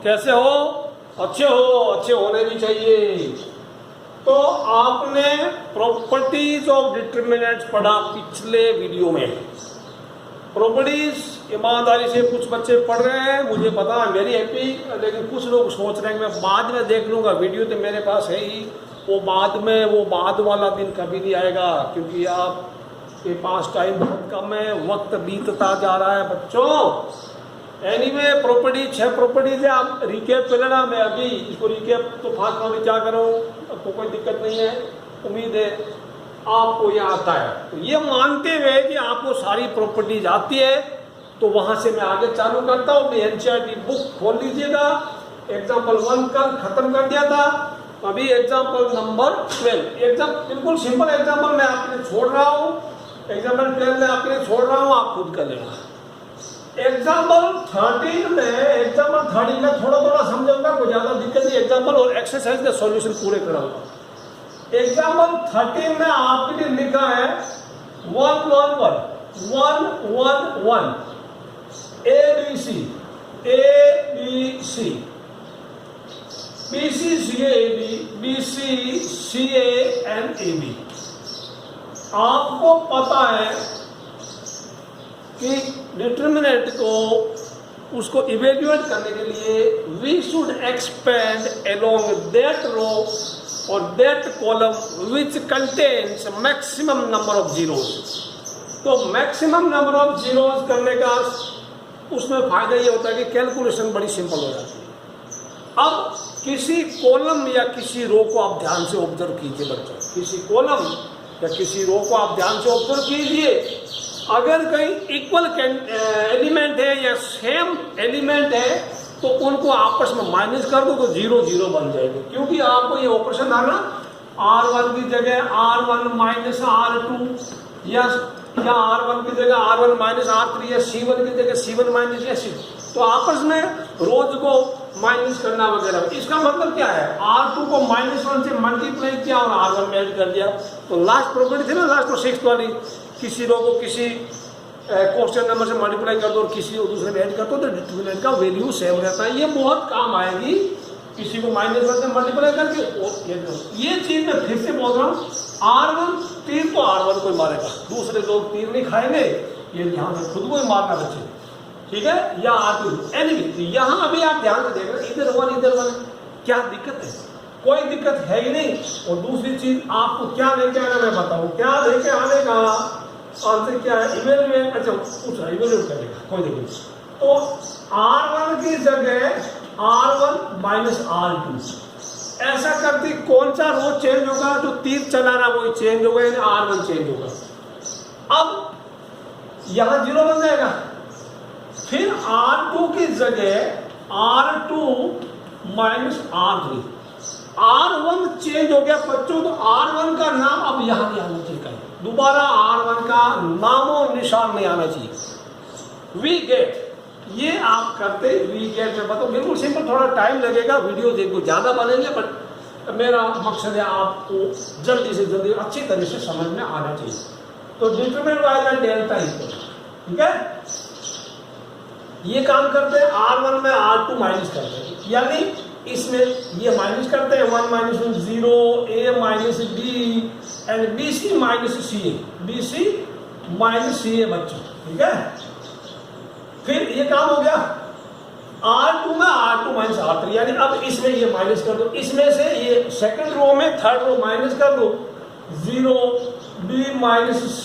कैसे हो? अच्छे हो, अच्छे होने भी चाहिए। तो आपने प्रॉपर्टीज ऑफ डिटरमिनेंट्स पढ़ा पिछले वीडियो में। प्रॉपर्टीज ईमानदारी से कुछ बच्चे पढ़ रहे हैं, मुझे पता है, वेरी हैप्पी। लेकिन कुछ लोग सोच रहे हैं मैं बाद में देख लूंगा, वीडियो तो मेरे पास है ही, वो बाद वाला दिन कभी नहीं आएगा, क्योंकि आपके पास टाइम बहुत कम है, वक्त बीतता जा रहा है बच्चों। एनीवे प्रॉपर्टी 6 प्रॉपर्टीज है। आप रिकेप कर लेना, मैं अभी इसको रिकेप तो फास्ट में क्या करूँ, आपको कोई दिक्कत नहीं है, उम्मीद है आपको ये आता है। तो ये मानते हुए कि आपको सारी प्रॉपर्टीज आती है, तो वहां से मैं आगे चालू करता हूँ। अपनी एनसीईआरटी बुक खोल लीजिएगा। एग्जाम्पल 1 कल खत्म कर दिया था, अभी एग्जाम्पल नंबर 12। एग्जाम बिल्कुल सिंपल एग्जाम्पल मैं आपके लिए छोड़ रहा हूँ, एग्जाम्पल 12 में आपके लिए छोड़ रहा हूँ, आप खुद कर लेना। एग्जाम्पल 13 में थोड़ा समझाऊंगा, कोई ज्यादा दिक्कत नहीं। एग्जाम्पल और एक्सरसाइज का सॉल्यूशन पूरे कराऊंगा। एग्जाम्पल 13 में आपके लिए लिखा है 1 1 1 1 1 1 ABC ABC BC CA AB BC CA and AB। आपको पता है कि डिटरमिनेंट को उसको इवेल्युएट करने के लिए we should expand along that row और that column which contains maximum number of zeros. तो मैक्सिमम नंबर ऑफ जीरोज करने का उसमें फायदा ये होता है कि कैलकुलेशन बड़ी सिंपल हो जाती है। अब किसी कॉलम या किसी रो को आप ध्यान से ऑब्जर्व कीजिए बच्चों, किसी कॉलम या किसी रो को आप ध्यान से ऑब्जर्व कीजिए। अगर कहीं इक्वल एलिमेंट है या सेम एलिमेंट है तो उनको आपस में माइनस कर दो तो 0 0 बन जाएगी, क्योंकि आपको ये ऑपरेशन था ना, R1 की जगह R1 माइनस R2 या R1 की जगह R1 माइनस R3 या C1 की जगह C1 माइनस या C। तो आपस में रोज को माइनस करना वगैरह। इसका मतलब क्या है, R2 को -1 से मल्टीप्लाई किया और R1 में ऐड कर दिया। तो लास्ट प्रॉपर्टी थी ना, लास्ट और 6th वाली, किसी रो को किसी क्वेश्चन नंबर से मल्टीप्लाई कर दो और किसी और दूसरे में ऐड कर दो तो डिटरमिनेंट का वैल्यू सेम रहता है। ये बहुत काम आएगी, किसी को -1 से मल्टीप्लाई करके। ये चीज मैं फिर से बोल रहा हूँ, R1 तीर तो R1 को मारेगा, दूसरे लोग तीर नहीं खाएंगे, ये ध्यान से खुद को ही मारना बच्चे, ठीक है, या R2 एनीवे। यहाँ अभी आप ध्यान से देख रहे, इधर 1 क्या दिक्कत है, कोई दिक्कत है ही नहीं। और दूसरी चीज आपको क्या लेके आना मैं बताऊं, क्या लेके आने का आंसर क्या है, इवेल्युएट। अच्छा पूछ रहा इवेल्युएट करेगा, कोई दिक्कत नहीं। तो R1 की जगह R1 माइनस R2 ऐसा करती कौन सा रो चेंज होगा, जो तीर चला रहा वही चेंज होगा, यानी R1 चेंज होगा। अब यहां 0 बन जाएगा, फिर R2 की जगह R2 minus R3, R1 change हो गया बच्चों। तो R1 का नाम अब यहां नहीं आना चाहिए, दोबारा R1 का नामो निशान नहीं आना चाहिए। वी गेट, ये आप करते वी गेट में बताओ, बिल्कुल सिंपल, थोड़ा टाइम लगेगा, वीडियो देखो ज्यादा बनेंगे, बट मेरा मकसद है आपको जल्दी से जल्दी अच्छी तरह से समझ में आना चाहिए। तो डिटरमिनेंट बाय डेल्टा इक्वल, ठीक है, ये काम करते हैं। R1 में R2 माइनस करते हैं, यानी इसमें ये माइनस करते हैं 1 minus 0 A minus B and BC minus CA, BC minus CA बच्चों, ठीक है। फिर ये काम हो गया R2 में R2 माइनस R3, यानी अब इसमें ये माइनस कर दो, इसमें से ये सेकंड रो में थर्ड रो माइनस कर दो, 0 B माइनस C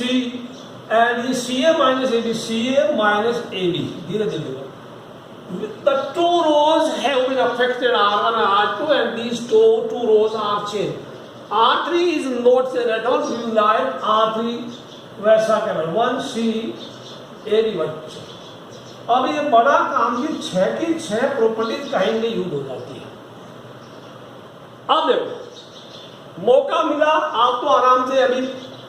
एंड ये CA minus AB, CA minus AB, धीरे धीरे। The two rows have been affected, R1 and R2, and these two rows are changed. R3 is not changed at all. You like R3 वैसा करना 1C AB बच्चों। अब ये बड़ा काम की 6 की 6 प्रॉपर्टीज कहीं नहीं यूज हो जाती है। अब देखो मौका मिला आपको आराम से अभी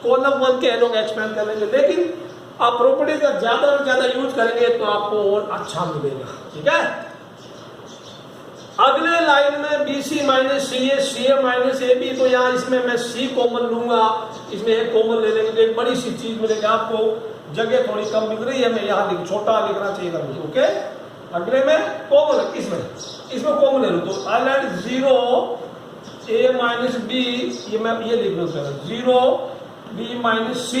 कॉलम 1 के एलोंग एक्सपेंड कर लेंगे, लेकिन आप प्रॉपर्टी का ज्यादा से ज्यादा यूज करेंगे तो आपको और अच्छा मिलेगा, ठीक है। अगले लाइन में BC minus CA, CA minus AB, तो यहाँ इसमें मैं C कॉमन लूंगा, इसमें एक कॉमन ले लेंगे, एक बड़ी सी चीज मिलेगी आपको। जगह थोड़ी कम मिल रही है, मैं यहाँ छोटा लिखना चाहिए था मुझे, ओके। अगले में कॉमन, इसमें तो I let 0 a minus b, ये मैं ये लिख लूँ 0 b माइनस c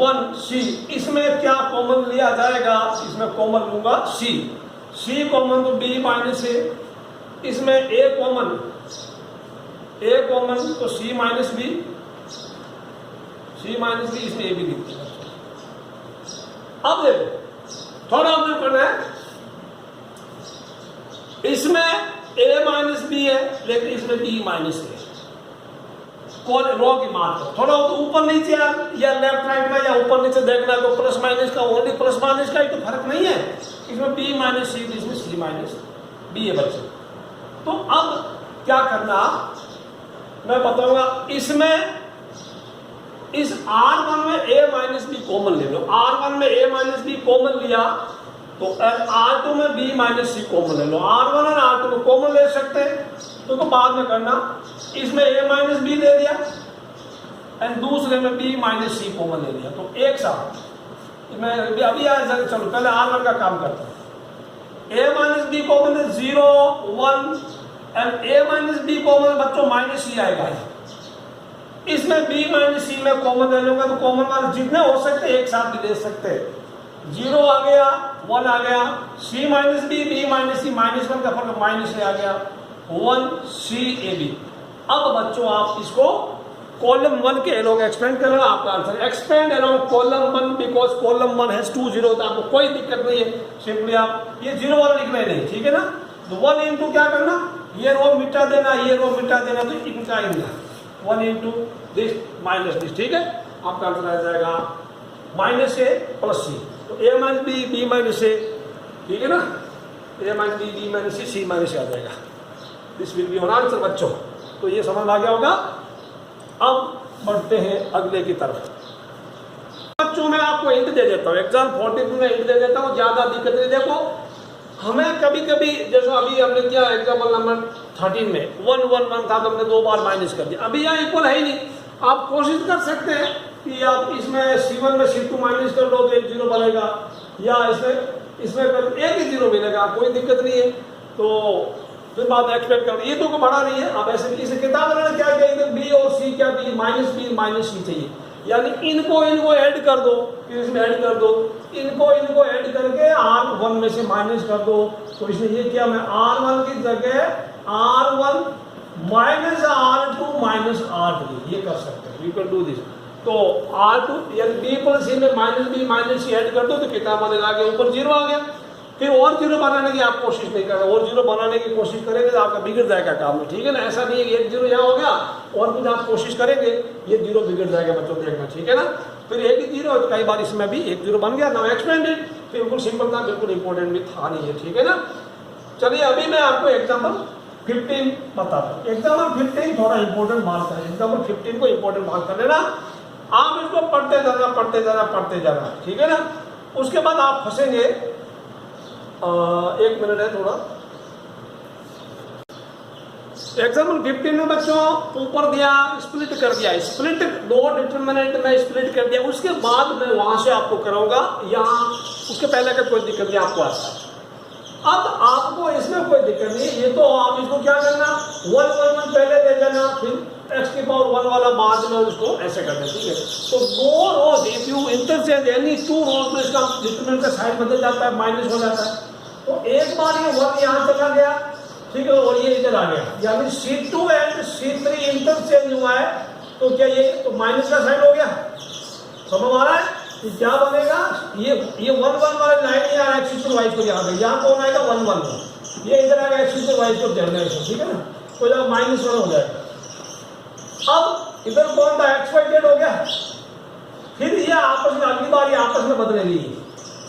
1 c, इसमें क्या कॉमन लिया जाएगा, इसमें कॉमन लूंगा c कॉमन तो b माइनस a, इसमें a कॉमन तो c माइनस b, इसमें a भी लिख दिया। अब देखो थोड़ा ऑब्जर्व करना है, इसमें a माइनस बी है लेकिन इसमें b माइनस है, कौन रो की मान को थोड़ा तो ऊपर नीचे या लेफ्ट राइट में या ऊपर नीचे देखना है तो प्लस माइनस का, ओनली प्लस माइनस का ही तो फर्क नहीं है, इसमें b माइनस सी, इसमें c माइनस b है बच्चे। तो अब क्या करना मैं बताऊंगा, इसमें इस R1 में a माइनस बी कॉमन ले लो, R1 में a माइनस बी कॉमन लिया तो R2 में b माइनस सी कॉमन ले लो, R1 और R2 को कॉमन ले सकते हैं तो बाद में करना, इसमें a माइनस बी ले लिया एंड दूसरे में b माइनस सी कॉमन ले लिया, तो एक साथ मैं अभी आया, चलो पहले R1 का काम करता हूँ। a माइनस बी कॉमन है 0 1 and a minus B common बच्चों माइनस सी आएगा, इसमें b माइनस सी में कॉमन ले लूंगा तो कॉमन मान जितने हो सकते एक साथ भी ले सकते हैं, 0 आ गया 1 आ गया, c minus b minus C minus 1 का फर्क माइनस a आ गया 1 c a b। अब बच्चों आप इसको कॉलम 1 के अलोंग एक्सपेंड कर लेना, आपका answer expand along column 1 because column 1 has 2 0, तो आपको कोई दिक्कत नहीं है, सिंपली आप ये 0 वाला लिखना ही नहीं, ठीक है ना। तो 1 इंटू क्या करना, ये रो मिटा देना, ये रो मिटा देना, तो इनका इनका 1 इंटू दिस माइनस दिस, ठीक है, आपका आंसर आ जाएगा माइनस ए प्लस सी, तो ए माइनस बी बी माइनस ए, ठीक है ना, ए minus B B minus C C minus आ जाएगा, this will be your answer बच्चों। तो ये समझ आ गया होगा। अब बढ़ते हैं अगले की तरफ। बच्चों मैं आपको हिंट दे देता हूँ, एग्जाम 42 में हिंट दे देता हूँ, ज्यादा दिक्कत नहीं। देखो हमें कभी कभी जैसे अभी हमने किया एग्जाम्पल नंबर 13 में 1 1 1 था तो हमने 2 बार माइनस कर दिया, अभी यहाँ इक्वल है ही नहीं। आप कोशिश कर सकते हैं कि आप इसमें C1 में C2 माइनस कर लो तो एक 0 बनेगा, या इसमें कर एक ही 0 मिलेगा, कोई दिक्कत नहीं है। तो फिर बात एक्सपेक्ट कर, ये तो को बड़ा नहीं है। आप ऐसे इसे किताब में क्या कहेंगे, बी और सी क्या बी माइनस सी चाहिए, यानी इनको ऐड कर दो, इसमें ऐड कर दो, इनको ऐड करके R1 में से माइनस कर दो। तो इसने ये किया, मैं R1 की जगह R1 minus R2 minus R3 ये कर सकते हैं, यू कैन डू दिस। तो R2 यानी बी प्लस सी में माइनस सी ऐड कर दो तो किताब वाले आगे ऊपर 0 आ गया। फिर और 0 बनाने की आप कोशिश नहीं करें, और 0 बनाने की कोशिश करेंगे तो आपका बिगड़ जाएगा काम में, ठीक है ना। ऐसा नहीं है कि एक 0 यहाँ हो गया और कुछ आप कोशिश करेंगे ये 0 बिगड़ जाएगा बच्चों, देखना, ठीक है ना। फिर एक ही 0 तो कई बार इसमें भी एक 0 बन गया ना, एक्सपेंडेड, बिल्कुल सिंपल था, बिल्कुल इंपॉर्टेंट भी था नहीं है, ठीक है ना। चलिए अभी मैं आपको एग्जाम्पल 15 बताता हूँ। एग्जाम्पल 15 थोड़ा इंपॉर्टेंट मार्क है, एग्जाम्पल 15 को इंपॉर्टेंट मार्क कर लेना। आप इसको पढ़ते जाना, ठीक है ना। उसके बाद आप फंसेंगे, एक मिनट है थोड़ा। एग्जाम्पल 15 में बच्चों ऊपर दिया स्प्लिट कर दिया, स्प्लिट 2 डिटरमिनेंट में स्प्लिट कर दिया, उसके बाद मैं वहां से आपको कराऊंगा, यहाँ उसके पहले का कोई दिक्कत नहीं आपको आता है। अब आपको इसमें कोई दिक्कत नहीं, ये तो आप इसको क्या करना, 1 1 1 पहले ले लेना, फिर x की पावर 1 वाला बाद में उसको ऐसे करना, ठीक है। तो 2 रोज इफ यू इंटरचेंज एनी 2 रोज में इसका डिटरमिनेंट का साइन बदल जाता है, माइनस हो जाता है। तो एक बार ये 1 यहाँ चला गया, ठीक है, और ये इधर आ गया, यानी C2 एंड C3 इंटरचेंज हुआ है, तो क्या ये तो माइनस का साइन हो गया, समझ आ रहा है। तो क्या बनेगा, ये 1 1 वाले लाइन यहाँ एक्सिस और वाई को यहाँ पे, यहाँ कौन आएगा 1 1 1, ये इधर आएगा एक्सिस और वाई को जनरेशन, ठीक है ना। तो जब -1 हो जाएगा, अब इधर कौन था x y z हो गया, फिर ये आपस में अगली बार ये आपस में बदलेगी,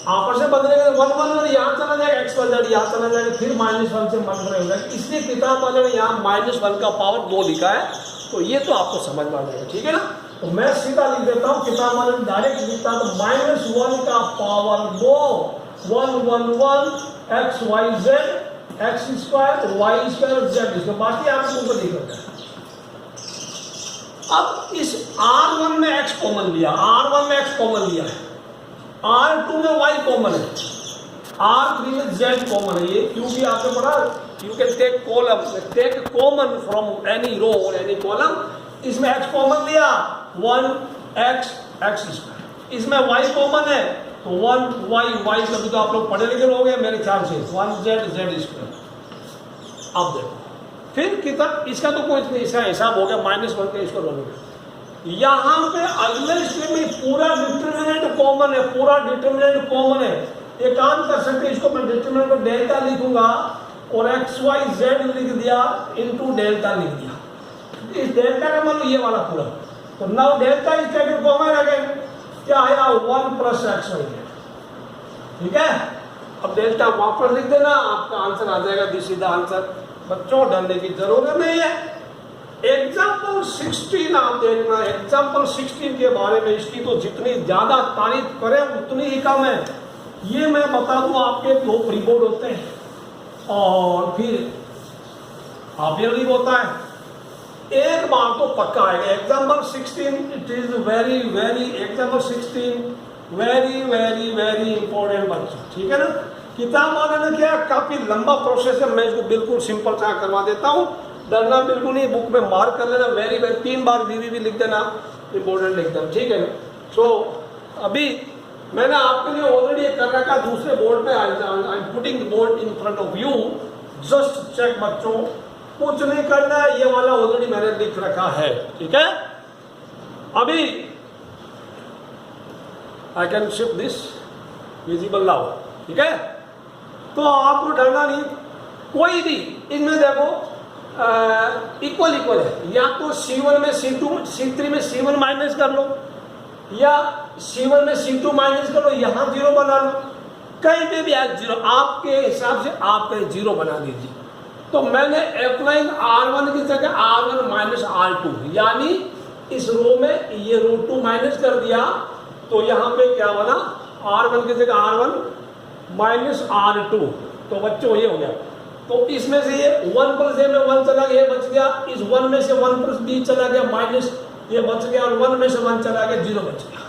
आपस में बदलेंगे 1 1 1 यहाँ चला जाएगा, x y z यहाँ चला जाएगा, फिर -1 से -1 हो जाएगा। इसलिए किताब वाले ने यहाँ -1 का पावर 2 लिखा है, तो ये तो आपको समझ में आ जाएगा, ठीक है ना। तो मैं सीधा लिख देता हूँ, किताब वाले ने डायरेक्ट लिखता है, तो -1 का power 2 1 1 1 x y z x² y² z, इसको बाकी आपको ऊपर लिख देता है। अब इस R1 में x कॉमन लिया, R1 में x कॉमन लिया है, R2 में y कॉमन है, R3 में Z कॉमन है, ये क्यों भी आपने पढ़ा, you can take column, take common from any row और एनी कॉलम, इसमें X कॉमन लिया 1x x स्क्वायर, इसमें Y कॉमन है तो 1y कभी तो आप लोग पढ़े लिखे रहोगे मेरे ख्याल से, 1z z स्क्वायर। अब देखो फिर कितना, इसका तो कोई नहीं, इसका हिसाब हो गया -1 का स्क्वायर हो गया। यहाँ पे अगले स्टेप में पूरा डिटरमिनेंट कॉमन है, पूरा डिटरमिनेंट कॉमन है। एक काम कर सकते हैं, इसको मैं डिटरमिनेंट को डेल्टा लिखूंगा और XYZ लिख दिया इनटू डेल्टा लिख दिया। इस डेल्टा का मतलब ये वाला पूरा, तो now delta is taken common again, क्या आया 1 + XYZ, ठीक है। अब डेल्टा वापस लिख देना, आपका आंसर आ जाएगा, दिस इज द आंसर। बच्चों डरने की जरूरत नहीं है। एग्जाम्पल 16 आप देखना, एग्जाम्पल 16 के बारे में इसकी तो जितनी ज्यादा तारीफ करें उतनी ही कम है। ये मैं बता दूं, आपके 2 प्री बोर्ड होते हैं और फिर हाफ ईयरली होता है, एक बार तो पक्का आएगा। Example 16 it is very very, example 16 very very very important बच्चों, ठीक है ना। किताब वाले ने क्या काफी लंबा प्रोसेस है, मैं इसको बिल्कुल सिंपल सा करवा देता हूँ, डरना बिल्कुल नहीं। बुक में मार्क कर लेना, वेरी वेरी 3 बार भी लिख देना, इंपॉर्टेंट लिख देना, ठीक है ना। सो अभी मैंने आपके लिए ऑलरेडी कर रखा दूसरे बोर्ड पे, I am putting the board in front of you, just check बच्चों, कुछ नहीं करना है, ये वाला ऑलरेडी मैंने लिख रखा है, ठीक है। अभी I can shift this visible now, ठीक है। तो आपको डरना नहीं, कोई भी इनमें देखो इक्वल इक्वल है, या तो C1 में C2, C3 में C1 माइनस कर लो, या C1 में C2 माइनस कर लो, यहाँ 0 बना लो, कहीं पे भी आज 0, आपके हिसाब से आप कहीं 0 बना दीजिए। तो मैंने अप्लाइंग R1 की जगह R1 माइनस R2, यानी इस रो में ये रो 2 माइनस कर दिया, तो यहाँ पे क्या बना, R1 की जगह R1 माइनस R2, तो बच्चों ये हो गया। तो इसमें से ये 1 + A में 1 चला गया, ये बच गया, इस 1 में से 1 + B चला गया, माइनस ये बच गया, और 1 में से 1 चला गया, 0 बच गया।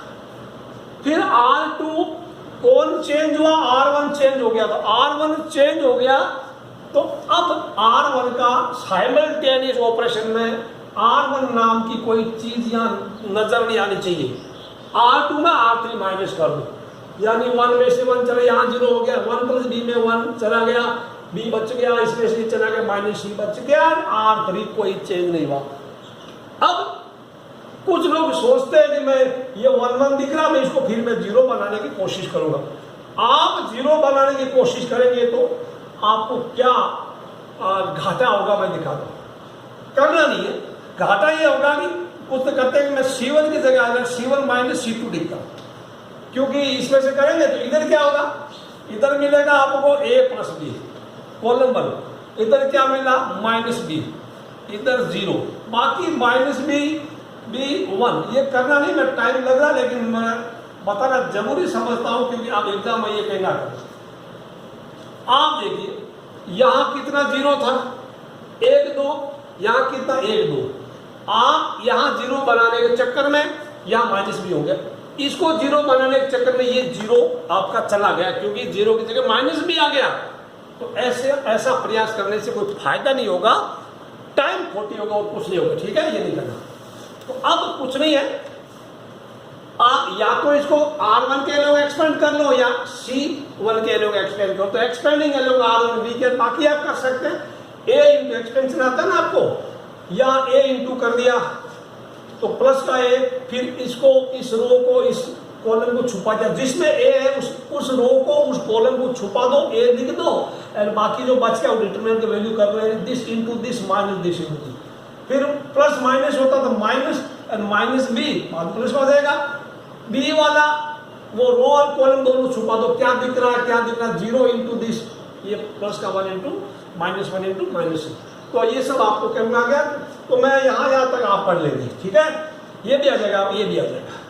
फिर R2 कौन चेंज हुआ, R1 चेंज हो गया, तो R1 चेंज हो गया, तो अब R1 का साइमल्टेनियस ऑपरेशन में R1 नाम की कोई चीज यहाँ नजर नहीं आनी चाहिए। R2 में R3 माइनस कर दो, यानी 1 में से 1 चला, यहाँ 0 हो गया, 1 + B में 1 चला गया, B बच गया, इसमें से चला गया, -C बच गया, R3 कोई चेंज नहीं हुआ। अब कुछ लोग सोचते हैं कि मैं ये 1 1 दिख रहा, मैं इसको फिर मैं 0 बनाने की कोशिश करूंगा। आप 0 बनाने की कोशिश करेंगे तो आपको क्या घाटा होगा मैं दिखा दूं, करना नहीं है। घाटा ये होगा कि कुछ तो करते हैं कि मैं C1 की जगह अगर C1 माइनस C2 लिखता, क्योंकि इसमें से करेंगे तो इधर क्या होगा, इधर मिलेगा आपको A + B कॉलम 1, इधर क्या मिला -B, इधर 0, बाकी -B1। ये करना नहीं, मैं टाइम लग रहा, लेकिन मैं बताना जरूरी समझता हूं, क्योंकि आप एग्जाम में ये कहना करें। आप देखिए यहां कितना 0 था, 1 2, यहां कितना 1 2, आप यहां 0 बनाने के चक्कर में यहां -B हो गया, इसको 0 बनाने के चक्कर में ये 0 आपका चला गया, क्योंकि 0 की जगह -B आ गया। तो ऐसा प्रयास करने से कोई फायदा नहीं होगा, टाइम खोटी होगा और कुछ नहीं होगा, ठीक है, ये नहीं करना। तो अब कुछ नहीं है, आप या तो इसको R1 के लोग एक्सपेंड कर लो, या C1 के लोग एक्सपेंड करो, तो एक्सपेंडिंग के लोग R1 B के, बाकी आप कर सकते हैं। A इंटू एक्सपेंशन आता है ना आपको, या A इंटू कर दिया तो प्लस का A, फिर इसको, इस रो को, इस कॉलम को छुपा दिया, जिसमें A है उस रो को, उस कॉलम को छुपा दो, A लिख दो, और बाकी जो बच गया वो डिटरमिनेंट की वैल्यू कर रहे हैं, this into this minus this into this, फिर प्लस माइनस होता तो माइनस और -B बाद प्लस हो जाएगा। B वाला वो रो और कॉलम दोनों छुपा दो, क्या दिख रहा है, क्या दिख रहा है, 0 इंटू दिस, ये प्लस का 1 इंटू -1 इंटू -, तो ये सब आपको करना आ गया। तो मैं यहाँ तक आप पढ़ लेंगे, ठीक है, ये भी आ जाएगा, ये भी आ जाएगा।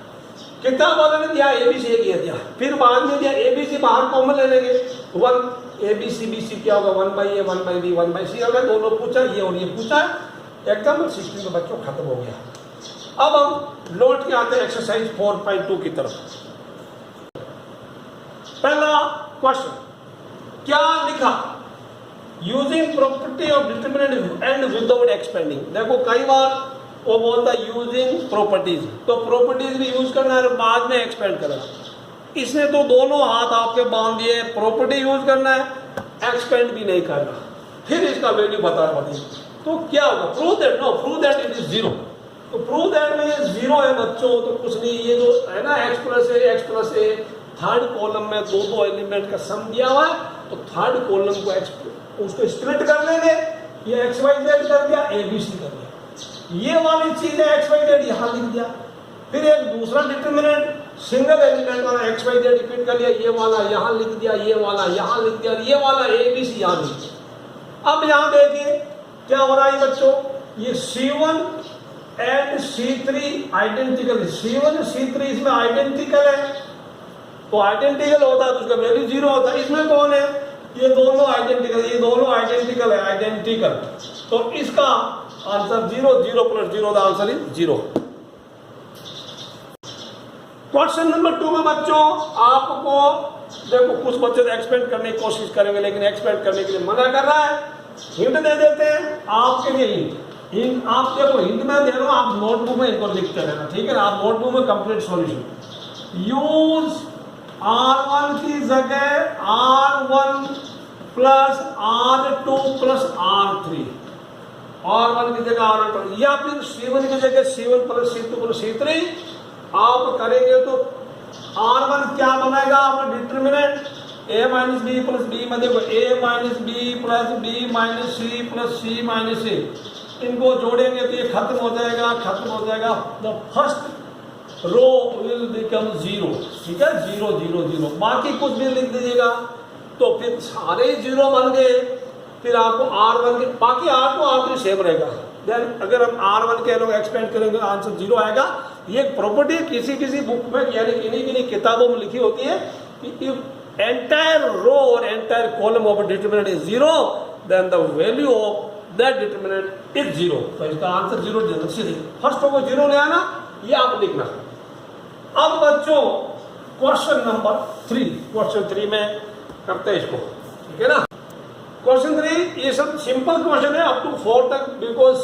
किताब वाले ने दिया ABC किया दिया, फिर बाद में दिया ABC बाहर कॉमन ले लेंगे, 1 ABC BC क्या होगा, 1/A 1/B 1/C होगा, दोनों पूछा, ये और ये पूछा, एग्जाम्पल 16 में बच्चों खत्म हो गया। अब हम लौट के आते हैं एक्सरसाइज 4.2 की तरफ। पहला क्वेश्चन, क्या लिखा, using property of determinant and without expanding. देखो कई बार वो बोलता है यूजिंग प्रॉपर्टीज, तो प्रॉपर्टीज भी यूज करना है बाद में एक्सपेंड करना। इसने तो दोनों हाथ आपके बांध दिए, प्रॉपर्टी यूज करना है, एक्सपेंड भी नहीं करना, फिर इसका वैल्यू बता पाती। तो क्या होगा, prove that, no prove that it is zero. तो प्रूव दैट में ये जीरो है बच्चों, तो कुछ नहीं, ये जो है ना x प्लस ए थर्ड कॉलम में दो एलिमेंट का सम दिया हुआ है, तो थर्ड कॉलम को उसको स्प्लिट कर लेंगे, ये एक्स वाई जेड कर दिया, ए बी सी कर दिया, ये वाली चीज है एक्स वाई जेड यहाँ लिख दिया। फिर एक दूसरा डिटरमिनेंट सिंगल एलिमेंट वाला एक्स वाई जेड रिपीट कर लिया, ये वाला यहाँ लिख दिया, ये वाला यहाँ लिख दिया, ये वाला ए बी सी यहाँ लिख दिया। अब यहाँ देखिए क्या हो रहा है बच्चों, ये C1 and C3 identical, C1 C3 इसमें आइडेंटिकल है, तो आइडेंटिकल होता है तो उसका वैल्यू जीरो होता है। इसमें कौन है, ये दोनों आइडेंटिकल, ये दोनों आइडेंटिकल है, आइडेंटिकल, तो इसका answer zero, zero plus zero the answer is zero. Question number 2 में बच्चों आपको देखो कुछ बच्चे एक्सपेंड करने की कोशिश करेंगे लेकिन एक्सपेंड करने के लिए मना कर रहा है। हिंट दे देते हैं आपके लिए, हिंट आप देखो, हिंट में दे रहा हूं, आप नोटबुक में इनको लिखते रहना, ठीक है ना, आप नोटबुक में कंप्लीट सॉल्यूशन। यूज R1 की जगह R1 plus R2 plus R3, R1 की जगह R1 प्लस, या फिर C1 की जगह C1 plus C2 plus C3 आप करेंगे तो R1 क्या बनेगा, आपका determinant a minus B plus B में देखो a minus B plus B minus C plus C minus A, इनको जोड़ेंगे तो ये खत्म हो जाएगा, खत्म हो जाएगा, the first row will become zero, ठीक है, जीरो जीरो जीरो, बाकी कुछ भी लिख दीजिएगा, तो फिर सारे जीरो बन गए। फिर आपको R1 के बाकी R2 R3 सेम रहेगा। देन अगर हम R1 के लोग एक्सपेंड करेंगे आंसर जीरो आएगा। ये प्रॉपर्टी किसी किसी बुक में यानी किन्हीं किताबों में लिखी होती है कि इफ एंटायर रो और entire column of determinant is zero then the value of that determinant is zero, तो इसका आंसर जीरो सीधे फर्स्ट को जीरो ले आना, ये आप लिखना। अब बच्चों क्वेश्चन नंबर 3, क्वेश्चन 3 में करते हैं इसको, ठीक है ना। क्वेश्चन 3 ये सब सिंपल क्वेश्चन है अप टू 4 तक, बिकॉज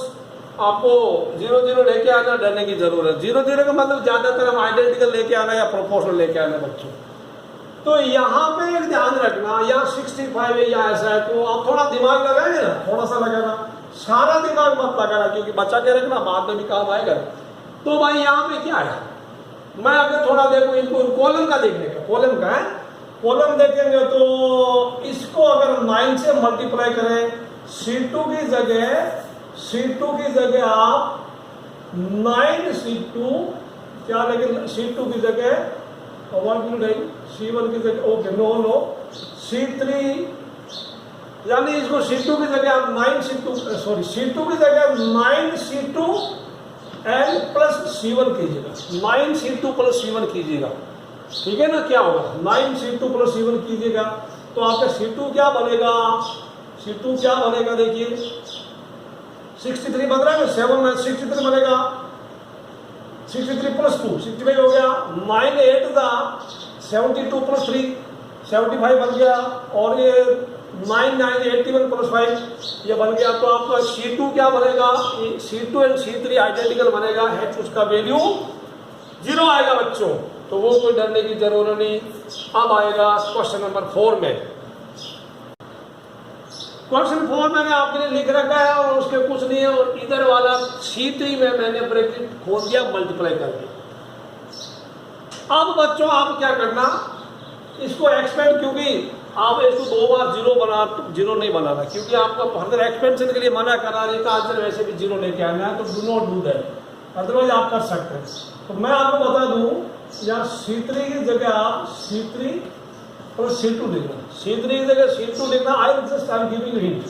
आपको 0 0 लेके आना, डरने की जरूरत। 0 0 का मतलब ज्यादातर हम आइडेंटिकल लेके आना या प्रोपोर्शनल लेके आना बच्चों। तो यहाँ पे एक ध्यान रखना, या 65 है या ऐसा है, तो आप थोड़ा दिमाग लगाएंगे ना, थोड़ा सा लगाना, सारा दिमाग मत लगाना, क्योंकि बचा के रखना बाद में भी काम आएगा। तो भाई यहाँ पे क्या है, मैं अगर थोड़ा देखो इनको कॉलम का देखने का, कॉलम का है, कॉलम देखेंगे तो इसको अगर 9 से मल्टीप्लाई करें, C2 की जगह आप 9C2 क्या, लेकिन C2 की जगह C1 की जगह, ओके नो C3, यानी इसको C2 की जगह आप 9C2 सॉरी C2 की जगह 9C2 एंड प्लस C1 कीजिएगा, 9C2 प्लस C1 कीजिएगा, ठीक है ना। क्या होगा, 9C2 प्लस C1 कीजिएगा तो आपका C2 क्या बनेगा, C2 क्या बनेगा देखिए, 63 बन रहा है, 7 में 63 बनेगा, 63 प्लस 2 65 हो गया, 9 8 था 72 प्लस 3 75 बन गया, और ये 9 9 81 प्लस 5 ये बन गया। तो आपका C2 क्या बनेगा, C2 एंड C3 आइडेंटिकल बनेगा, है उसका वैल्यू जीरो आएगा बच्चों, तो वो कोई डरने की जरूरत नहीं। अब आएगा क्वेश्चन नंबर 4 में। क्वेश्चन 4 मैंने आपके लिए लिख रखा है और उसके कुछ नहीं है, और इधर वाला C3 में मैंने ब्रैकेट खोल दिया, मल्टीप्लाई कर दिया। अब बच्चों आप क्या करना, इसको एक्सपेंड, क्योंकि आप इसको 2 बार जीरो नहीं बनाना, क्योंकि आपको फर्दर एक्सपेंशन के लिए मना करा रही का आंसर वैसे भी जीरो लेके आना है, तो do not do that, otherwise आप कर सकते हैं। तो मैं आपको बता दूं, यहाँ C3 की जगह आप C3 प्लस C2 लिखना, C3 की जगह C2 लिखना, I am giving hint.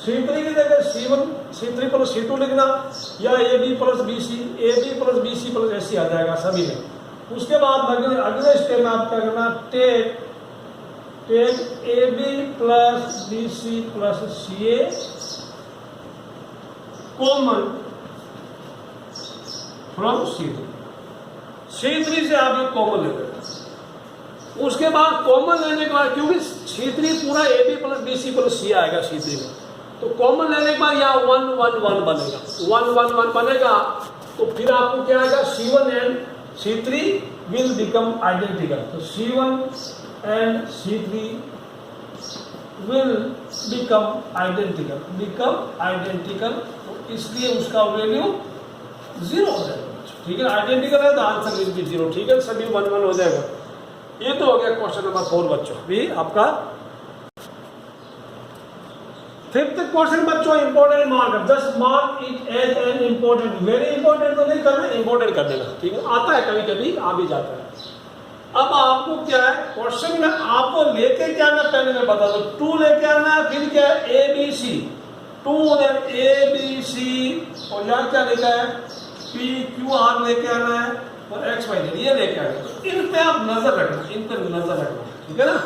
C3 की जगह C3 प्लस C2 लिखना, या AB plus BC plus AC आ जाएगा सभी में। उसके बाद अगले स्टेप में आप क्या करना, take AB plus BC plus CA common from C3 से आप ये कॉमन ले लेते हैं। उसके बाद कॉमन लेने के बाद, क्योंकि C3 पूरा AB plus BC plus C आएगा C3 में, तो कॉमन लेने के बाद यहाँ 1 1 1 बनेगा, 1 1 1 बनेगा, तो फिर आपको क्या आएगा, C1 and C3 will become identical, तो C1 and C3 will become identical, तो इसलिए उसका वैल्यू 0 हो जाएगा। ठीक है, आइडेंटिकल है तो आंसर विल बी 0। ठीक है, सभी 1 1 हो जाएगा। ये तो हो गया क्वेश्चन नंबर 4 बच्चों, भी आपका। फिफ्थ क्वेश्चन बच्चों important mark, just mark it as an important, very important तो नहीं करना, इंपॉर्टेंट कर देना। ठीक है, आता है कभी कभी, आ भी जाता है। अब आपको क्या है, क्वेश्चन में आपको लेके क्या आना, पहले मैं बता दूं, 2 लेके आना है, फिर क्या है ABC, 2 देन ABC, और यहाँ क्या लिखा है PQR लेके आना है, और XYZ ये लेके आना है। तो इन पे आप नजर रखना, इन पे नजर रखना, ठीक है ना।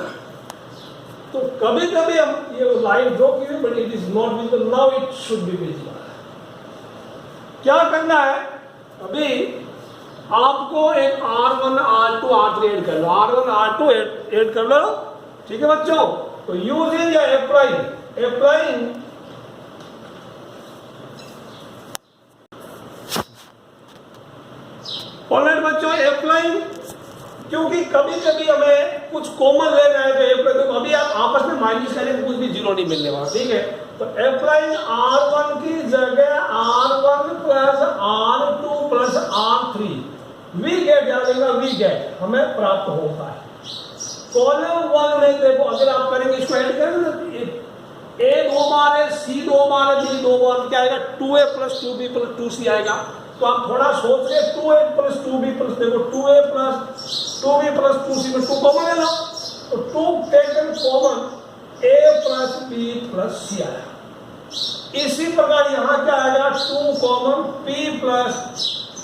तो कभी कभी हम ये लाइन ड्रॉ की, but it is not visible, now it should be visible. क्या करना है, अभी आपको एक R1 R2 R3 ऐड कर लो, R1 R2 ऐड कर लो। ठीक है बच्चों, तो यूजिंग या अप्लाइंग ऑलराइट बच्चों, अप्लाइंग, क्योंकि कभी कभी हमें कुछ कॉमन लेना है तो अप्लाई, तो अभी आप आपस में माइनस करें तो कुछ भी 0 नहीं मिलने वाला। ठीक है, तो अप्लाइंग R1 की जगह R1 plus R2 plus R3 we get जाएगा, वी गेट हमें प्राप्त होता है। कॉलम 1 में देखो, अगर आप करेंगे इसको ऐड करेंगे, A 2 बार है, C 2 बार है, B 2 बार, क्या आएगा 2A plus 2B plus 2C आएगा। तो आप थोड़ा सोच रहे 2A प्लस 2B प्लस, देखो 2A plus 2B plus 2C में 2 कॉमन है ना, तो 2 taken common, A plus B plus C आया। इसी प्रकार यहाँ क्या आएगा, 2 common P plus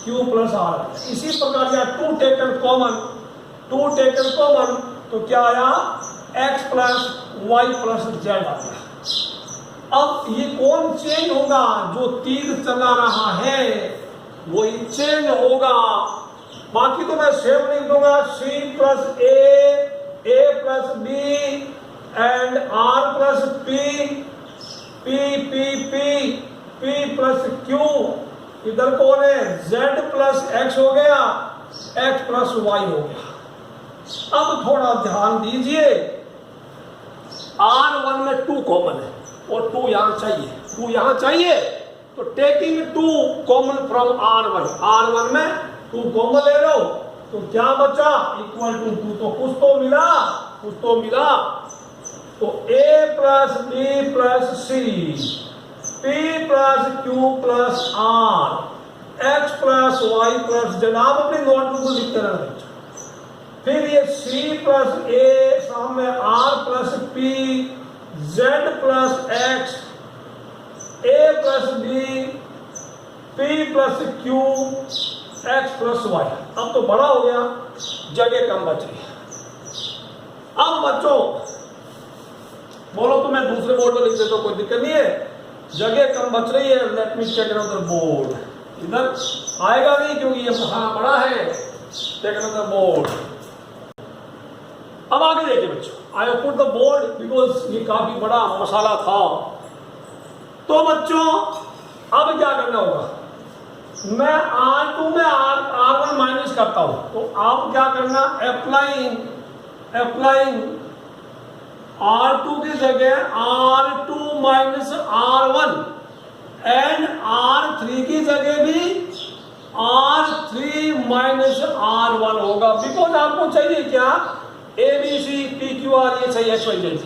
Q plus R। इसी प्रकार यहाँ 2 टेकन कॉमन, तो क्या आया X plus Y plus Z आया। अब ये कौन चेंज होगा, जो तीर चला रहा है वही चेंज होगा, बाकी तो मैं सेम लिख दूंगा, C plus A plus B and R plus P plus Q, इधर कौन है Z प्लस X हो गया, X प्लस Y हो गया। अब थोड़ा ध्यान दीजिए, R1 में 2 कॉमन है और 2 यहां चाहिए, तो टेकिंग 2 कॉमन फ्रॉम R1 में 2 कॉमन ले लो, तो क्या बचा, इक्वल टू 2, तो कुछ तो मिला, तो A plus B plus C, P plus Q plus R, X plus Y plus Z। आप अपनी नोटबुक को लिखते रहना। फिर ये C प्लस A सामने R plus P, Z plus X, A plus B, P plus Q, X plus Y। अब तो बड़ा हो गया, जगह कम बच रही है। अब बच्चों बोलो तो मैं दूसरे बोर्ड पर लिख देता हूं, कोई दिक्कत नहीं है, जगह कम बच रही है। Let me check another board, इधर आएगा नहीं क्योंकि ये बड़ा है। Check another board. अब आगे देखिए बच्चों, I have put the board because ये काफी बड़ा मसाला था। तो बच्चों अब क्या करना होगा, मैं R2 में R1 माइनस करता हूं, तो आप क्या करना, अप्लाइंग R2 की जगह R2 minus R1 and R3 की जगह भी R3 माइनस R1 होगा, बिकॉज आपको चाहिए क्या, ABC PQR ये चाहिए, XYZ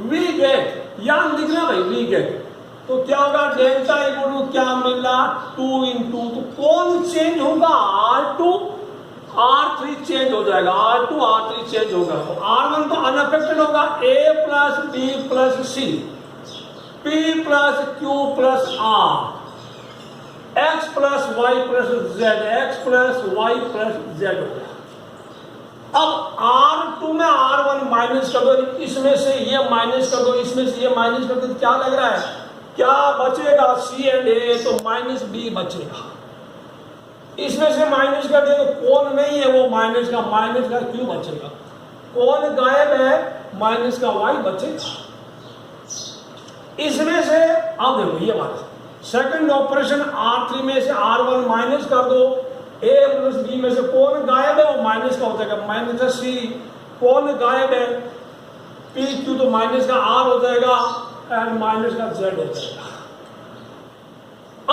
वी गेट, याद लिखना भाई, वी गेट। तो क्या होगा, डेल्टा इक्वल टू क्या मिला, 2 इंटू, तो कौन चेंज होगा, R2 R3 चेंज हो जाएगा, R2 R3 चेंज होगा, तो R1 तो अनअफेक्टेड होगा, A plus B plus C, P plus Q plus R, X plus Y plus Z, X plus Y plus Z हो गया। अब R2 में R1 माइनस कर दो, इसमें से ये माइनस कर दो, इसमें से ये माइनस कर दो, तो क्या लग रहा है, क्या बचेगा, C एंड A, तो माइनस B बचेगा। इसमें से माइनस कर दे तो कौन नहीं है वो माइनस का क्यों बचेगा, कौन गायब है, माइनस का y बचेगा। इसमें से अब देखो ये बात, सेकंड ऑपरेशन R3 में से R1 माइनस कर दो, A प्लस B में से कौन गायब है, वो माइनस का हो जाएगा, माइनस का C, कौन गायब है, PQ, तो माइनस का R हो जाएगा एंड माइनस का Z हो जाएगा।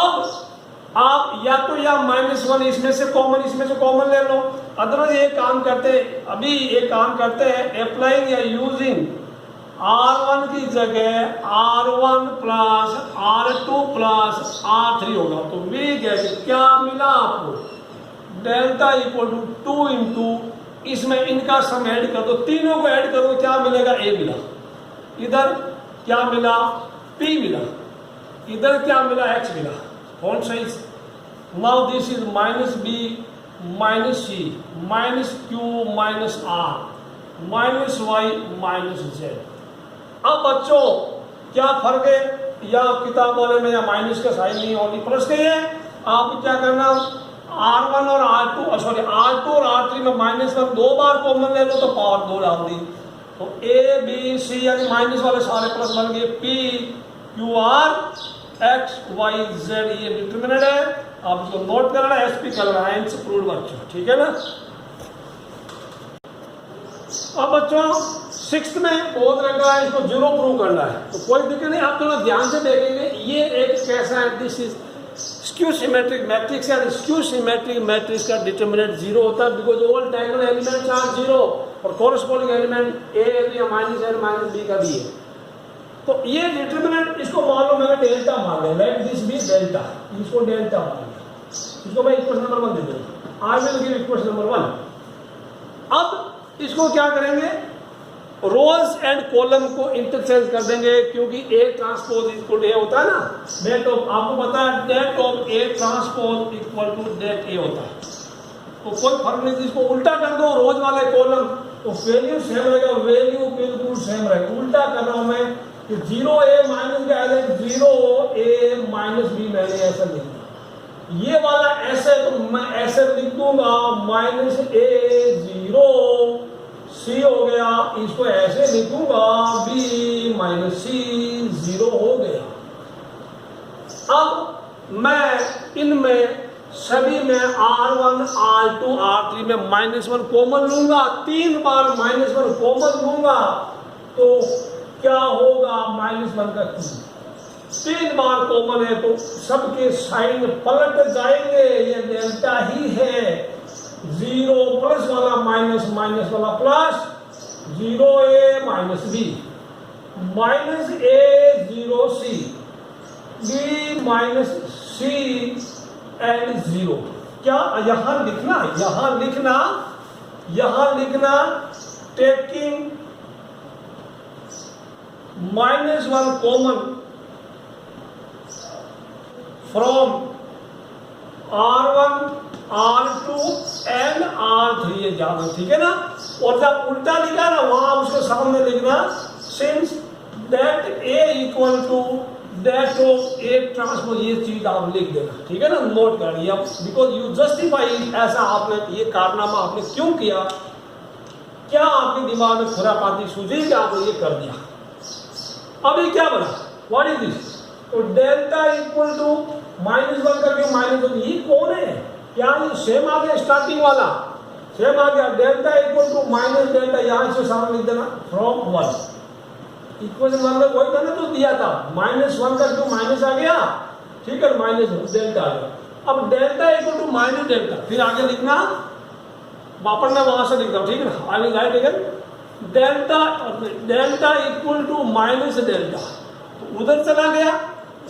अब आप या तो या -1 इसमें से कॉमन ले लो, अदरवाइज एक काम करते हैं अप्लाइंग या यूजिंग R1 की जगह R1 plus R2 plus R3 होगा, तो वी गेट क्या मिला आपको, डेल्टा इक्वल टू 2 इंटू, इसमें इनका सम ऐड कर दो, तीनों को ऐड करो, क्या मिलेगा, A मिला, इधर क्या मिला, P मिला, इधर क्या मिला, X मिला, कौन सा इस, now this is minus B minus C minus Q minus R minus Y minus Z। अब बच्चों क्या फर्क है, या किताब वाले में या माइनस का साइन नहीं ओनली प्लस के है, आप क्या करना, R1 और R2 और R3 में -1 दो बार कॉमन ले लो तो पावर 2 डाल दी, तो A B C यानी माइनस वाले सारे प्लस बन गए, P Q R X Y Z, ये डिटरमिनेंट है, आप इसको नोट करना, SP करना है, प्रूव बच्चों, ठीक है ना। अब बच्चों 6th में बहुत रखा है, इसको 0 प्रूव करना है, तो कोई दिक्कत नहीं, आप थोड़ा ध्यान से देखेंगे, ये एक कैसा है, this is skew symmetric matrix है, स्क्यू सिमेट्रिक मैट्रिक्स का डिटरमिनेंट 0 होता है, because all diagonal elements are 0 और कोरस्पॉन्डिंग एलिमेंट A या माइनस A माइनस B का भी है, तो ये डिटरमिनेंट, इसको मान लो मैंने डेल्टा मान लिया, लेट दिस बी डेल्टा, इसको डेल्टा मान लिया, इसको मैं इक्वेशन नंबर 1 दे दूंगा, I will give equation number 1। अब इसको क्या करेंगे, रोज एंड कॉलम को इंटरचेंज कर देंगे, क्योंकि A ट्रांसपोज इक्वल A होता है ना, डेट ऑफ, आपको पता है det of A transpose equal to det A होता है, तो कोई फर्क नहीं, इसको उल्टा कर दो, रोज वाले कॉलम, तो वैल्यू सेम रहेगा, वैल्यू बिल्कुल सेम रहेगा, उल्टा कर रहा हूं मैं, कि 0A माइनस का 0A माइनस B मैंने ऐसा लिख दिया, ये वाला ऐसे, तो मैं ऐसे लिख दूंगा -A 0 C हो गया, इसको ऐसे लिखूंगा B माइनस C 0 हो गया। अब मैं इनमें सभी में R1 R2 R3 में -1 कॉमन लूंगा, 3 बार -1 कॉमन लूंगा, तो क्या होगा, -1 का 3 बार कॉमन है, तो सबके साइन पलट जाएंगे, ये डेल्टा ही है, 0 प्लस वाला माइनस, माइनस वाला plus, 0A minus B, -A 0C, B minus C and 0, क्या यहां लिखना taking -1 common from R1 R2 and R3, ये जाना, ठीक है ना, और जब उल्टा लिखा ना वहां उसके सामने लिखना since that A equal to that of A transpose, ये चीज आप लिख देना, ठीक है ना, नोट कर लिया, बिकॉज यू जस्टिफाई, ऐसा आपने ये कारनामा आपने क्यों किया, क्या आपके दिमाग में खुरापाती सूझी कि आपने ये कर दिया। अब ये क्या बना, व्हाट इज दिस, तो डेल्टा इक्वल टू -1 करके -1, ये कौन है, क्या ये सेम आ गया, स्टार्टिंग वाला सेम आ गया, delta equal to minus delta, यहां से सामने लिख देना फ्रॉम 1, इक्वेशन 1 में वही मैंने तो दिया था, -1 का क्यों माइनस आ गया, ठीक है, माइनस डेल्टा आ गया, अब delta equal to minus delta, फिर आगे लिखना, वापस मैं वहां से लिखता हूं, ठीक है ना, I will write again, delta equal to minus delta, तो उधर चला गया,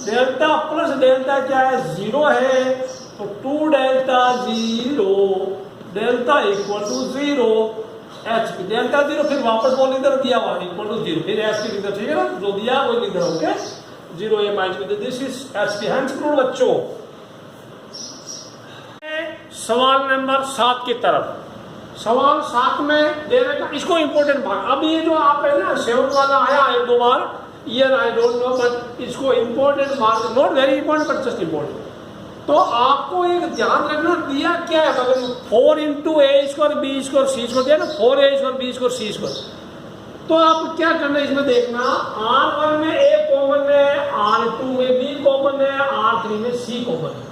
डेल्टा प्लस डेल्टा क्या है, 0 है, तो 2 delta 0, delta equal to 0, H P delta 0, फिर वापस वो इधर दिया हुआ इक्वल टू 0, फिर एच पी लिखना, ठीक है ना, जो दिया वो लिख रहा हूं, okay, 0A minus P, this is H P, hands prove बच्चों। सवाल नंबर 7 की तरफ, सवाल 7 में दे रखा, इसको इंपॉर्टेंट भाग, अब ये जो आप है ना 7 वाला आया 1-2 बार, year I don't know, but इसको important mark, not very important but just important, तो आपको एक ध्यान रखना, दिया क्या है, अगर 4 into A square B square C square दिया ना, 4A square B square C square, तो आप क्या करना है इसमें देखना, R1 में A कॉमन है, R2 में B कॉमन है, R3 में C कॉमन है।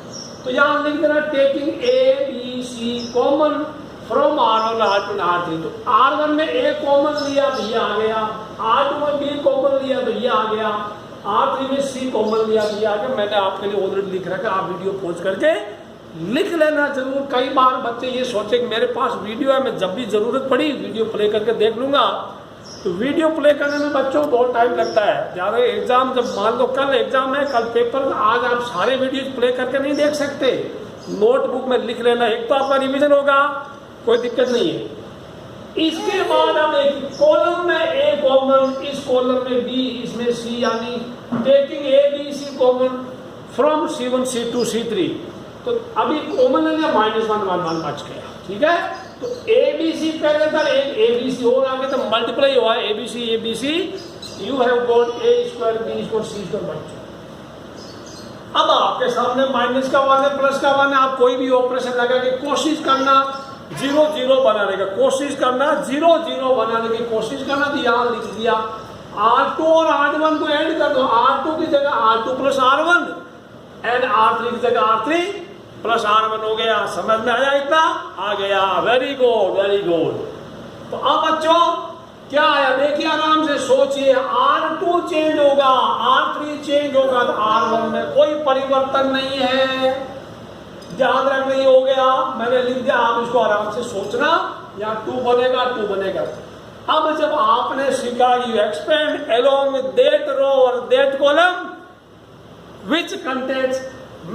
तो यहाँ लिख देना taking A B C common from R1 R2 R3। तो R1 में A कॉमन लिया तो ये आ गया, R2 में B कॉमन लिया तो ये आ गया, R3 में C कॉमन लिया तो ये आ गया। मैंने आपके लिए ऑलरेडी लिख रखा है, आप वीडियो पॉज करके लिख लेना जरूर। कई बार बच्चे ये सोचे कि मेरे पास वीडियो है, मैं जब भी जरूरत पड़ी वीडियो प्ले करके देख लूंगा। तो वीडियो प्ले करने में बच्चों को बहुत टाइम लगता है। ज़्यादा एग्जाम जब मान लो कल एग्जाम है, कल पेपर, आज आप सारे वीडियो प्ले करके नहीं देख सकते, नोटबुक में लिख लेना। एक तो आपका रिवीजन होगा, कोई दिक्कत नहीं है। इसके बाद हम एक कॉलम में A कॉमन, इस कॉलम में B, इसमें C, यानी taking A B C common from C1 C2 C3। तो अभी कॉमन ले लिया, -1 1 1 बच गया, ठीक है। तो ABC पहले था, एक ABC और आगे तो मल्टीप्लाई हुआ है, ABC you have got A square B square C square बच गया। अब आपके सामने माइनस का 1 है, प्लस का 1 है, आप कोई भी ऑपरेशन लगा के कोशिश करना 0 0 बनाने का, कोशिश करना 0 0 बनाने की कोशिश करना। तो यहाँ लिख दिया R2 और R1 को ऐड कर दो, R2 की जगह R2 plus R1 and R3 की जगह R3 प्लस R1 हो गया। समझ में आया? इतना आ गया, वेरी गुड वेरी गुड। तो अब बच्चों क्या आया देखिए, आराम से सोचिए। R2 चेंज होगा, R3 चेंज होगा, तो R1 में कोई परिवर्तन नहीं है। ध्यान रखना, ये हो गया, मैंने लिख दिया, आप इसको आराम से सोचना। या 2 बनेगा 2 बनेगा। अब जब आपने सीखा you expand along with that row और that column which contains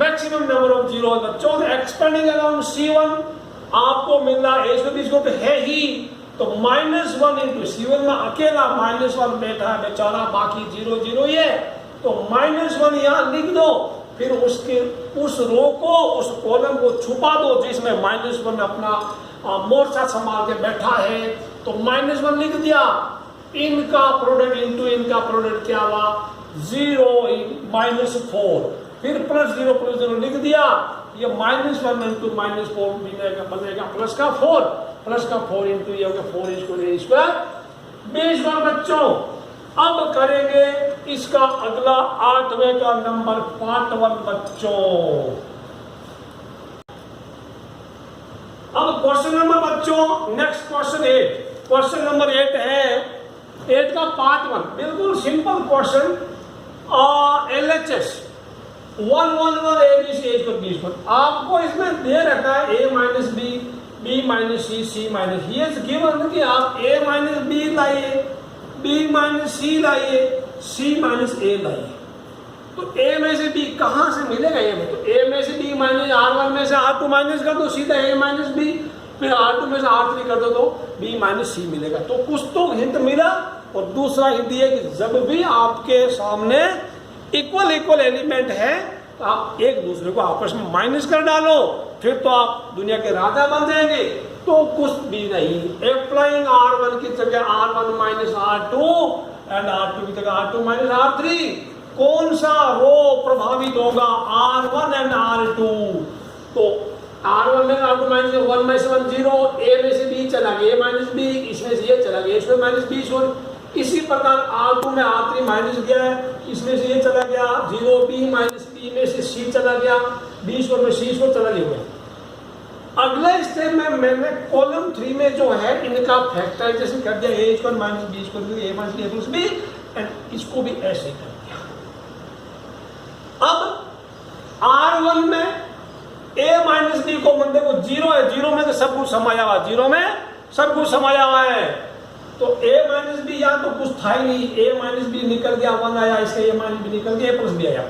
maximum number of zeros, बच्चों एक्सपेंडिंग अलोंग C1 आपको मिल रहा है इसको तो है ही, तो -1 इंटू C1 में अकेला -1 बैठा है बेचारा, बाकी 0 0 ही है। तो -1 यहाँ लिख दो, फिर उसके उस रो को, उस कॉलम को छुपा दो जिसमें -1 अपना मोर्चा संभाल के बैठा है। तो -1 लिख दिया, इनका प्रोडक्ट इंटू इनका प्रोडक्ट क्या हुआ, 0 -4, फिर +0 लिख दिया। ये -1 इंटू -4 बनेगा प्लस का 4 इंटू ये होगा 4 A स्क्वायर B स्क्वायर। बच्चों अब करेंगे इसका अगला 8वें का नंबर पार्ट 1 बच्चों। अब क्वेश्चन नंबर बच्चों नेक्स्ट क्वेश्चन नंबर 8 है, 8 का पार्ट 1, बिल्कुल simple question. LHS 1 1 1 ABC A square B square आपको इसमें दे रखा है A minus B, B minus C, C minus, ये गिवन कि आप A माइनस B लाइए, B माइनस C लाइए, C माइनस A लाइए। तो A में से B कहाँ से मिलेगा? ये तो A में से B माइनस R1 में से R2 माइनस कर दो, सीधा A माइनस B, फिर R2 में से R3 कर दो तो B माइनस C मिलेगा। तो कुछ तो हिंट मिला। और दूसरा हिंट ये कि जब भी आपके सामने इक्वल एलिमेंट है तो आप एक दूसरे को आपस में माइनस कर डालो, फिर तो आप दुनिया के राजा बन जाएंगे। तो कुछ भी नहीं, अप्लाइंग R1 की जगह R1 minus R2 and R2 की जगह R2 माइनस R3, कौन सा रो प्रभावित होगा? R1 and R2। तो R1 में R2 माइनस 1 में से 1 0, A में से B चला गया, A माइनस B, इसमें से ये चला गया, इसमें माइनस B छोड़। इसी प्रकार R2 में R3 माइनस गया है, इसमें से ये चला गया 0, B माइनस B में से C चला गया, B स्क्वायर में C स्क्वायर चला गया। अगले स्टेप में मैंने कॉलम 3 में जो है इनका फैक्टराइजेशन कर दिया, A square minus B square A minus A plus B, and इसको भी ऐसे कर दिया। अब R1 में A माइनस B को देखो 0 है, 0 में तो सब कुछ समाया हुआ, 0 में सब कुछ समाया हुआ है। तो A माइनस बी यहाँ तो कुछ था ही नहीं, A माइनस बी निकल गया, 1 आया, इसका A माइनस बी निकल गया, A प्लस बी आया।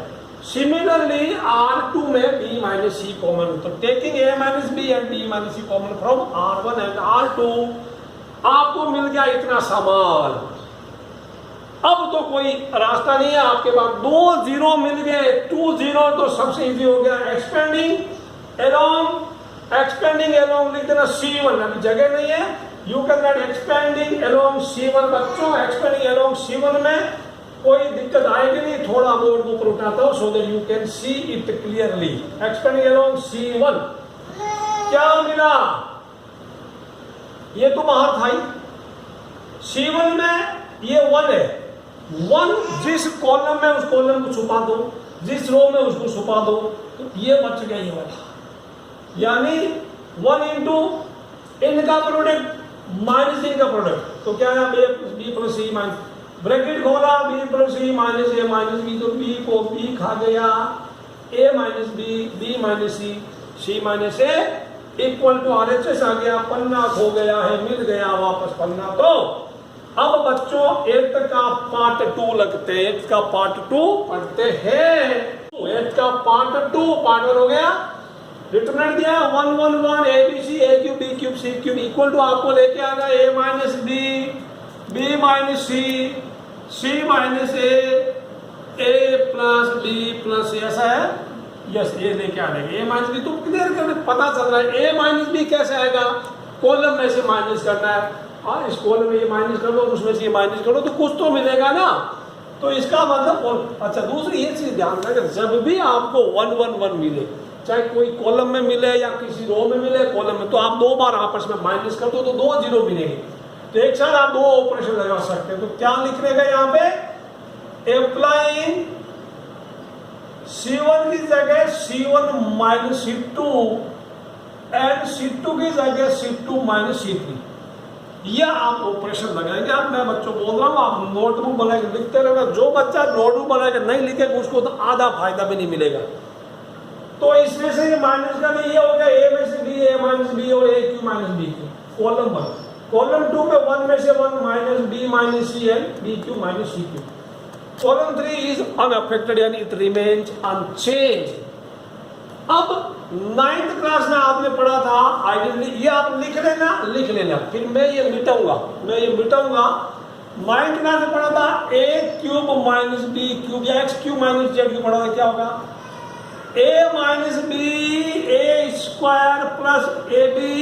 सिमिलरली R2 में B माइनस C कॉमन, तो taking A minus B and B minus C common from R1 and R2 आपको मिल गया इतना सामान। अब तो कोई रास्ता नहीं है आपके पास, 2 0 मिल गए, 2 0 तो सबसे इजी हो गया। एक्सपेंडिंग अलोंग लिख देना C1, अभी जगह नहीं है, you can write expanding along C1। बच्चों एक्सपेंडिंग अलोंग C1 में कोई दिक्कत आएगी नहीं, थोड़ा बोर्ड ऊपर उठाता हूं so that you can see it clearly. Expanding along C1 क्या मिला? ये तो बाहर था ही। C1 में ये 1 है, 1 जिस कॉलम में उस कॉलम को छुपा दो, जिस रो में उसको छुपा दो, तो ये बच गया ये वाला। यानी 1 इंटू इनका प्रोडक्ट माइनस इनका प्रोडक्ट, तो क्या है B plus C minus, bracket खोला B plus C minus A minus B, तो बी को बी खा गया, A minus B, B minus C, C minus A equal to RHS आ गया, पन्ना खो गया है, मिल गया वापस पन्ना। तो अब बच्चों 8 का पार्ट 2 लगते हैं, 8 का पार्ट 2 पढ़ते हैं। 8 का पार्ट 2 पार्ट 1 हो गया, डिटरमिनेंट दिया 1 1 1 ABC A cube B cube C cube equal to आपको लेके आना A minus B, B minus C, C minus A plus B plus C, ऐसा है। यस, ए लेके आने ए माइनस बी, तो क्लियर करने पता चल रहा है। ए माइनस बी कैसे आएगा, कॉलम में से माइनस करना है, और इस कॉलम में ये माइनस कर दो, उसमें से ये माइनस करो, तो कुछ तो मिलेगा ना। तो इसका मतलब, अच्छा दूसरी ये चीज ध्यान रखें, जब भी आपको 1 1 1 मिले, चाहे कोई कॉलम में मिले या किसी रो में मिले, कॉलम में, तो आप 2 बार आपस में माइनस कर दो तो 2 जीरो मिलेंगे, तो एक साथ आप 2 ऑपरेशन लगा सकते हैं। तो क्या लिखने का यहाँ पे, अप्लाइंग C1 की जगह C1 minus C2 and C2 की जगह C2 माइनस C3, यह आप ऑपरेशन लगाएंगे। आप, मैं बच्चों बोल रहा हूँ, आप नोटबुक बना के लिखते रहना। जो बच्चा नोटबुक बना के नहीं लिखेगा उसको तो आधा फायदा भी नहीं मिलेगा। तो इसमें से ये माइनस का नहीं, ये हो गया ए में से बी, ए माइनस बी और A Q minus B Q, column 1। Column 2 में 1 में से 1 minus B minus C and B Q minus C Q. Column 3 is unaffected, यानी इट रिमेन्स अनचेंज। अब 9th क्लास में आपने पढ़ा था आइडेंटिटी, ये आप लिख लेना, फिर मैं ये मिटाऊंगा। 9th क्लास में पढ़ा था A cube minus B cube या X cube minus Z cube पढ़ा था, क्या होगा, A minus B A square plus A B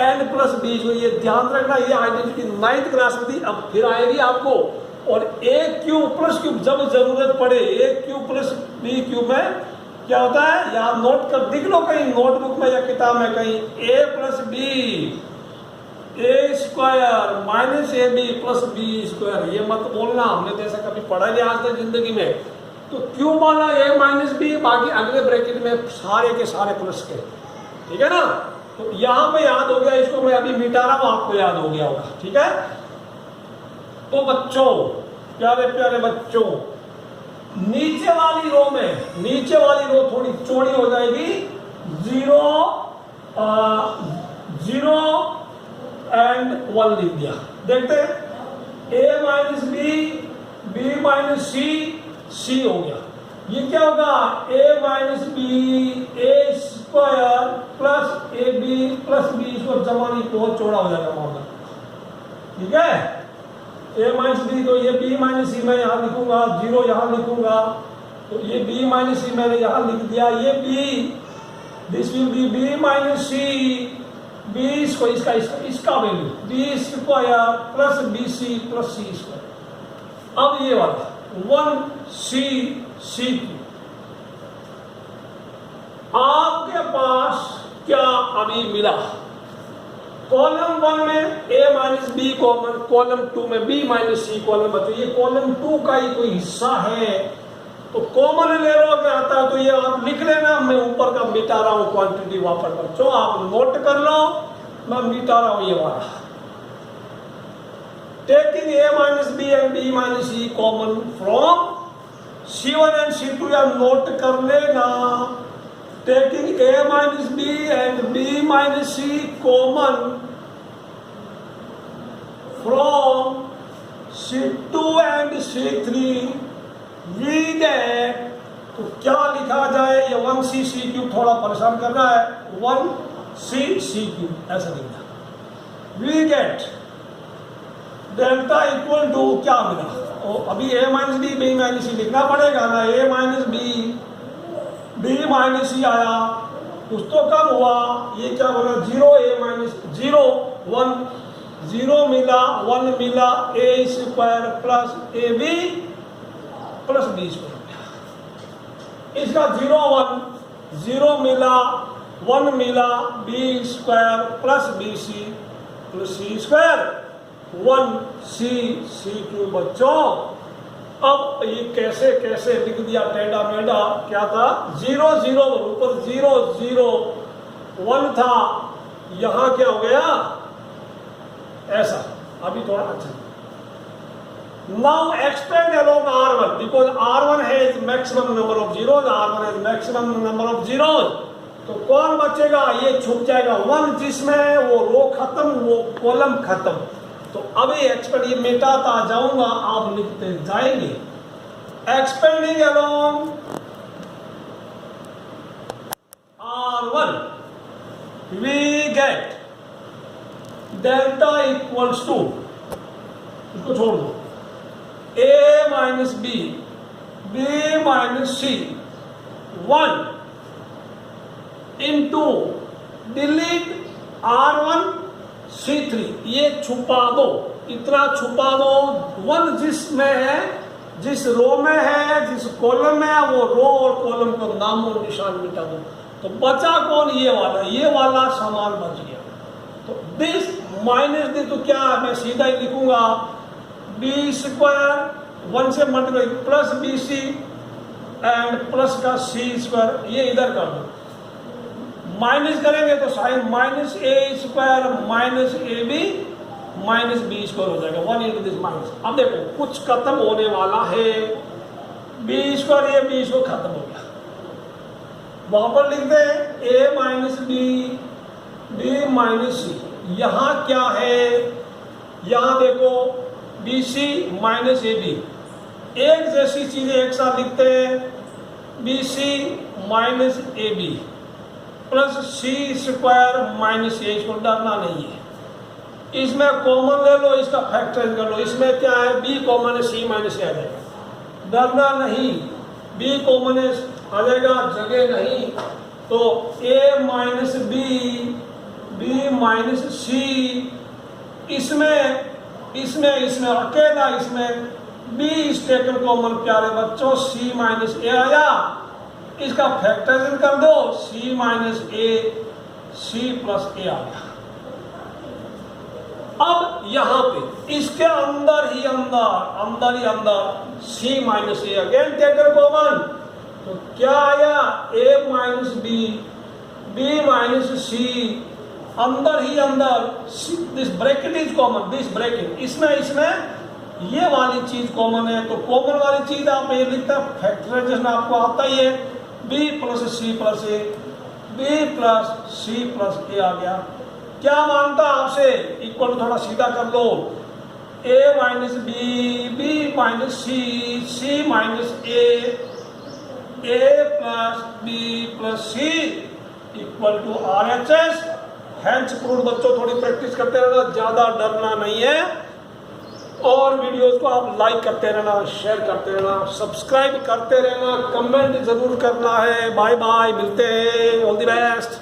N plus B. ये ध्यान रखना, ये आइडेंटिटी 9th क्लास में थी, अब फिर आएगी आपको। और ए क्यूब प्लस क्यूब जब जरूरत पड़े, ए क्यूब प्लस बी क्यूब में क्या होता है, यहाँ नोट कर दिख लो कहीं नोटबुक में या किताब में कहीं, A plus B A square minus A B plus B square, ये मत बोलना, हमने जैसा कभी पढ़ा नहीं आज तक जिंदगी में। तो क्यूब वाला ए माइनस बी, बाकी अगले ब्रैकेट में सारे के सारे प्लस के, ठीक है ना। तो यहाँ पे याद हो गया, इसको मैं अभी मिटा रहा हूँ, आपको याद हो गया होगा, ठीक है। तो बच्चों, प्यारे प्यारे बच्चों, नीचे वाली रो थोड़ी चौड़ी हो जाएगी, 0 एंड 1 लिख दिया। देखते हैं, A minus B, B minus C, C हो गया। ये क्या होगा, A minus B A square plus A B plus B, इसको जमा नहीं, बहुत चौड़ा हो जाएगा मामला, ठीक है। ए माइनस बी, तो ये बी माइनस सी मैं यहाँ लिखूंगा, 0 यहाँ लिखूंगा, तो ये बी माइनस सी मैंने यहाँ लिख दिया, ये B, this will be B minus C, B इसको इसका value B square plus B C plus C square. अब ये वाला 1 सी सी, आपके पास क्या अभी मिला, कॉलम 1 में a minus B common, column 2 में b माइनस सी कॉलम, तो ये कॉलम 2 का ही कोई हिस्सा है, तो कॉमन ले लो क्या आता है, तो ये आप लिख लेना। मैं ऊपर का मिटा रहा हूँ क्वांटिटी वापस बच्चों, आप नोट कर लो, मैं मिटा रहा हूँ ये वाला। Taking a minus B and b minus C common from C1 and C2, या नोट कर लेना। Taking a minus b and b minus c common from C2 and C3, we get, तो क्या लिखा जाए, ये 1 c c क्यूब थोड़ा परेशान कर रहा है, 1 c c क्यूब ऐसा लिखना। we get delta equal to क्या मिला, और अभी a minus B B minus C लिखना पड़ेगा ना, a minus B B minus C आया, कुछ तो कम हुआ, ये क्या बोला, 0 ए माइनस 0 1 0 मिला, 1 मिला, A square plus A B plus B square. इसका 0 1 0 मिला, 1 मिला, B square plus B C plus C square. 1c बच्चों। अब ये कैसे कैसे लिख दिया टेढ़ा मेढ़ा, क्या था 0 0 ऊपर 0 0 1 था, यहां क्या हो गया ऐसा। अभी थोड़ा अच्छा, now expand along R1 because R1 has maximum number of zeros, R1 has maximum number of zeros. तो कौन बचेगा, ये छुप जाएगा 1, जिसमें वो रो खत्म वो कॉलम खत्म। तो अभी एक्सपेंड ये मिटाता जाऊंगा, आप लिखते जाएंगे। Expanding along R1 we get delta equals to, इसको छोड़ दो, A minus B, B minus C, 1 into delete R1 C3, ये छुपा दो, इतना छुपा दो। 1 जिसमें है, जिस रो में है, जिस कॉलम में है, वो रो और कॉलम को नाम और निशान मिटा दो। तो बचा कौन, ये वाला सामान बच गया। तो दिस माइनस दिस, तो क्या मैं सीधा ही लिखूंगा बी स्क्वायर 1 से multiply plus B C and plus का सी स्क्वायर, ये इधर कर दो। माइनस करेंगे तो sign minus A square minus A B minus B square हो जाएगा 1 इंटू दिस माइनस। अब देखो कुछ खत्म होने वाला है, बी स्क्वायर, ये बी स्क्वायर खत्म हो गया। वहां पर लिख दे A minus B minus C. यहां क्या है, यहां देखो B C minus A B, एक जैसी चीजें एक साथ लिखते हैं, B C minus A B plus C square minus A, इसको डरना नहीं है। इसमें कॉमन ले लो, इसका फैक्टराइज कर लो। इसमें क्या है, बी कॉमन है, सी माइनस ए आ जाएगा, डरना नहीं। बी कॉमन है आ जाएगा, जगह नहीं। तो ए माइनस बी माइनस सी, इसमें अकेला इसमें बी स्टेटमेंट कॉमन प्यारे बच्चों, सी माइनस ए आया, इसका फैक्टराइजेशन कर दो, सी minus A C plus A आ गया। अब यहां पे इसके अंदर ही अंदर सी माइनस ए अगेन टेकर कॉमन, तो क्या आया ए माइनस बी माइनस सी, अंदर ही अंदर this bracket is common, this bracket, इसमें ये वाली चीज कॉमन है। तो कॉमन वाली चीज आप ये लिखता है, फैक्टराइजेशन आपको आता ही है, B plus C plus A, B plus C plus A आ गया। क्या मांगता आपसे, इक्वल थोड़ा सीधा कर दो, A minus B minus C minus A plus B plus C equal to RHS। Hence proof बच्चों, थोड़ी प्रैक्टिस करते रहना, ज्यादा डरना नहीं है। और वीडियोस को आप लाइक करते रहना, शेयर करते रहना, सब्सक्राइब करते रहना, कमेंट जरूर करना है। बाय बाय, मिलते हैं, ऑल द बेस्ट।